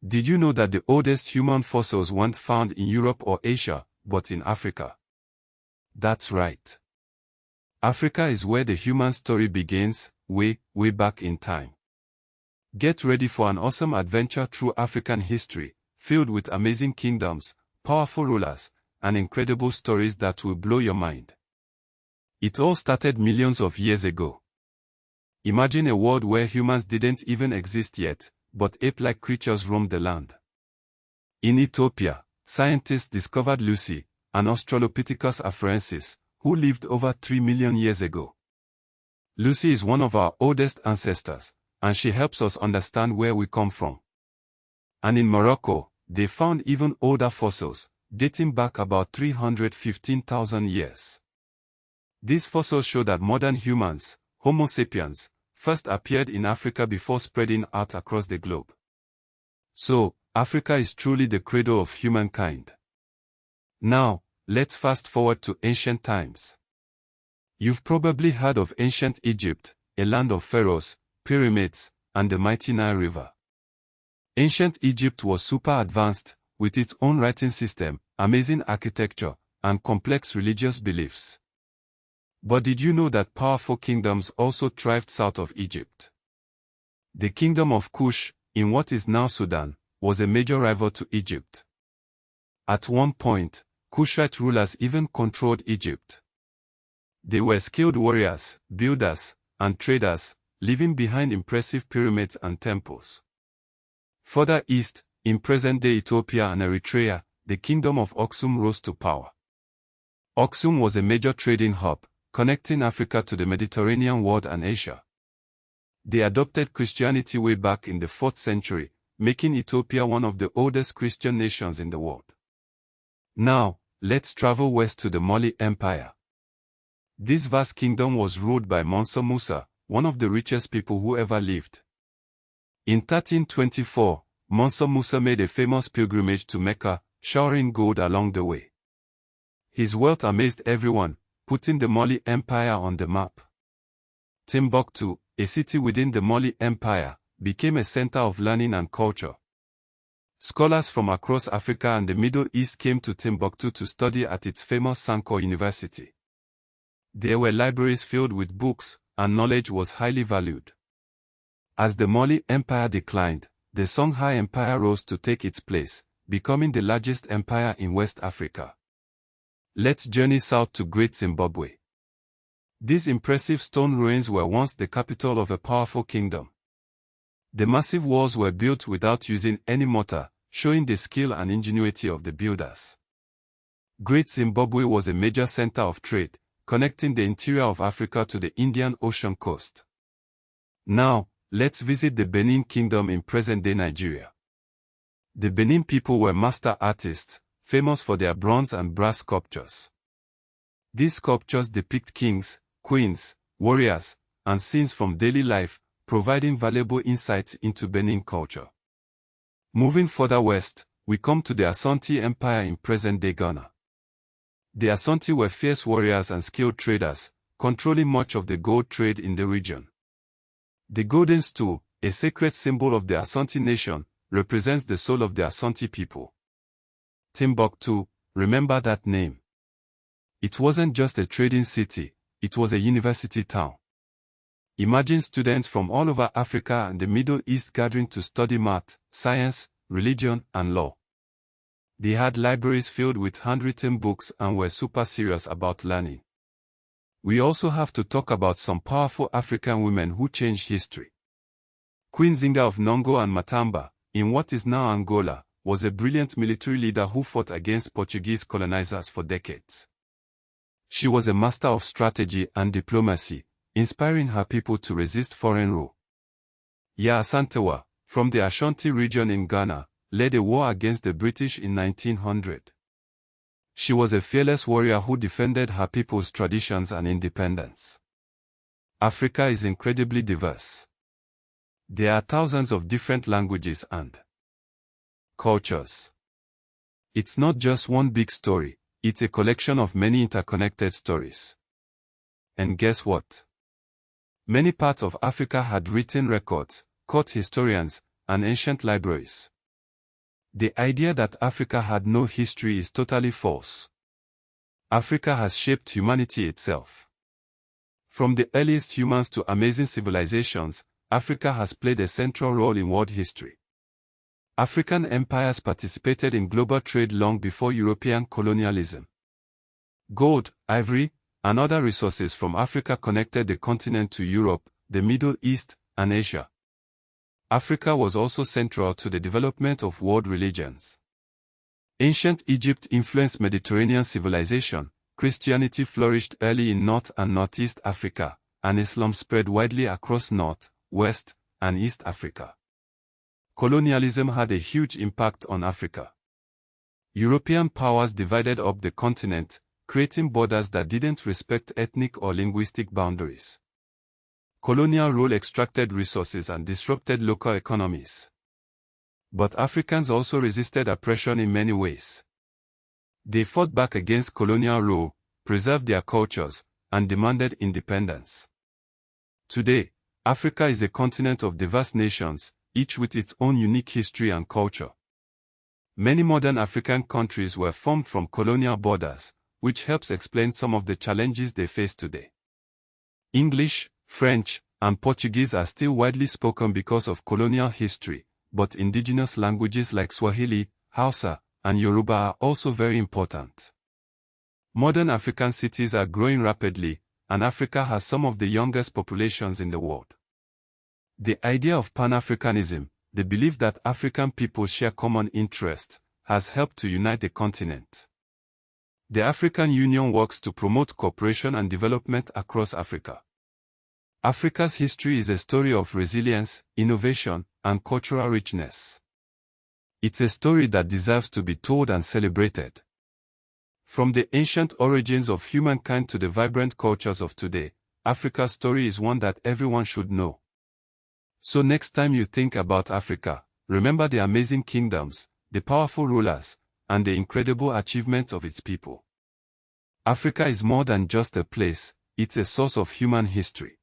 Did you know that the oldest human fossils weren't found in Europe or Asia, but in Africa? That's right. Africa is where the human story begins, way back in time. Get ready for an awesome adventure through African history, filled with amazing kingdoms, powerful rulers, and incredible stories that will blow your mind. It all started millions of years ago. Imagine a world where humans didn't even exist yet, but ape-like creatures roamed the land. In Ethiopia, scientists discovered Lucy, an Australopithecus afarensis, who lived over 3 million years ago. Lucy is one of our oldest ancestors, and she helps us understand where we come from. And in Morocco, they found even older fossils, dating back about 315,000 years. These fossils show that modern humans, Homo sapiens, first appeared in Africa before spreading out across the globe. So, Africa is truly the cradle of humankind. Now, let's fast forward to ancient times. You've probably heard of ancient Egypt, a land of pharaohs, pyramids, and the mighty Nile River. Ancient Egypt was super advanced, with its own writing system, amazing architecture, and complex religious beliefs. But did you know that powerful kingdoms also thrived south of Egypt? The kingdom of Kush, in what is now Sudan, was a major rival to Egypt. At one point, Kushite rulers even controlled Egypt. They were skilled warriors, builders, and traders, leaving behind impressive pyramids and temples. Further east, in present-day Ethiopia and Eritrea, the kingdom of Aksum rose to power. Aksum was a major trading hub, connecting Africa to the Mediterranean world and Asia. They adopted Christianity way back in the 4th century, making Ethiopia one of the oldest Christian nations in the world. Now, let's travel west to the Mali Empire. This vast kingdom was ruled by Musa, one of the richest people who ever lived. In 1324, Musa made a famous pilgrimage to Mecca, showering gold along the way. His wealth amazed everyone, putting the Mali Empire on the map. Timbuktu, a city within the Mali Empire, became a center of learning and culture. Scholars from across Africa and the Middle East came to Timbuktu to study at its famous Sankore University. There were libraries filled with books, and knowledge was highly valued. As the Mali Empire declined, the Songhai Empire rose to take its place, becoming the largest empire in West Africa. Let's journey south to Great Zimbabwe. These impressive stone ruins were once the capital of a powerful kingdom. The massive walls were built without using any mortar, showing the skill and ingenuity of the builders. Great Zimbabwe was a major center of trade, connecting the interior of Africa to the Indian Ocean coast. Now, let's visit the Benin Kingdom in present-day Nigeria. The Benin people were master artists, famous for their bronze and brass sculptures. These sculptures depict kings, queens, warriors, and scenes from daily life, providing valuable insights into Benin culture. Moving further west, we come to the Asante Empire in present-day Ghana. The Asante were fierce warriors and skilled traders, controlling much of the gold trade in the region. The golden stool, a sacred symbol of the Asante nation, represents the soul of the Asante people. Timbuktu, remember that name. It wasn't just a trading city, it was a university town. Imagine students from all over Africa and the Middle East gathering to study math, science, religion, and law. They had libraries filled with handwritten books and were super serious about learning. We also have to talk about some powerful African women who changed history. Queen Nzinga of Nongo and Matamba, in what is now Angola, was a brilliant military leader who fought against Portuguese colonizers for decades. She was a master of strategy and diplomacy, inspiring her people to resist foreign rule. Ya Asantewa, from the Ashanti region in Ghana, led a war against the British in 1900. She was a fearless warrior who defended her people's traditions and independence. Africa is incredibly diverse. There are thousands of different languages and cultures. It's not just one big story, it's a collection of many interconnected stories. And guess what? Many parts of Africa had written records, court historians, and ancient libraries. The idea that Africa had no history is totally false. Africa has shaped humanity itself. From the earliest humans to amazing civilizations, Africa has played a central role in world history. African empires participated in global trade long before European colonialism. Gold, ivory, and other resources from Africa connected the continent to Europe, the Middle East, and Asia. Africa was also central to the development of world religions. Ancient Egypt influenced Mediterranean civilization, Christianity flourished early in North and Northeast Africa, and Islam spread widely across North, West, and East Africa. Colonialism had a huge impact on Africa. European powers divided up the continent, creating borders that didn't respect ethnic or linguistic boundaries. Colonial rule extracted resources and disrupted local economies. But Africans also resisted oppression in many ways. They fought back against colonial rule, preserved their cultures, and demanded independence. Today, Africa is a continent of diverse nations, each with its own unique history and culture. Many modern African countries were formed from colonial borders, which helps explain some of the challenges they face today. English, French, and Portuguese are still widely spoken because of colonial history, but indigenous languages like Swahili, Hausa, and Yoruba are also very important. Modern African cities are growing rapidly, and Africa has some of the youngest populations in the world. The idea of Pan-Africanism, the belief that African people share common interests, has helped to unite the continent. The African Union works to promote cooperation and development across Africa. Africa's history is a story of resilience, innovation, and cultural richness. It's a story that deserves to be told and celebrated. From the ancient origins of humankind to the vibrant cultures of today, Africa's story is one that everyone should know. So next time you think about Africa, remember the amazing kingdoms, the powerful rulers, and the incredible achievements of its people. Africa is more than just a place, it's a source of human history.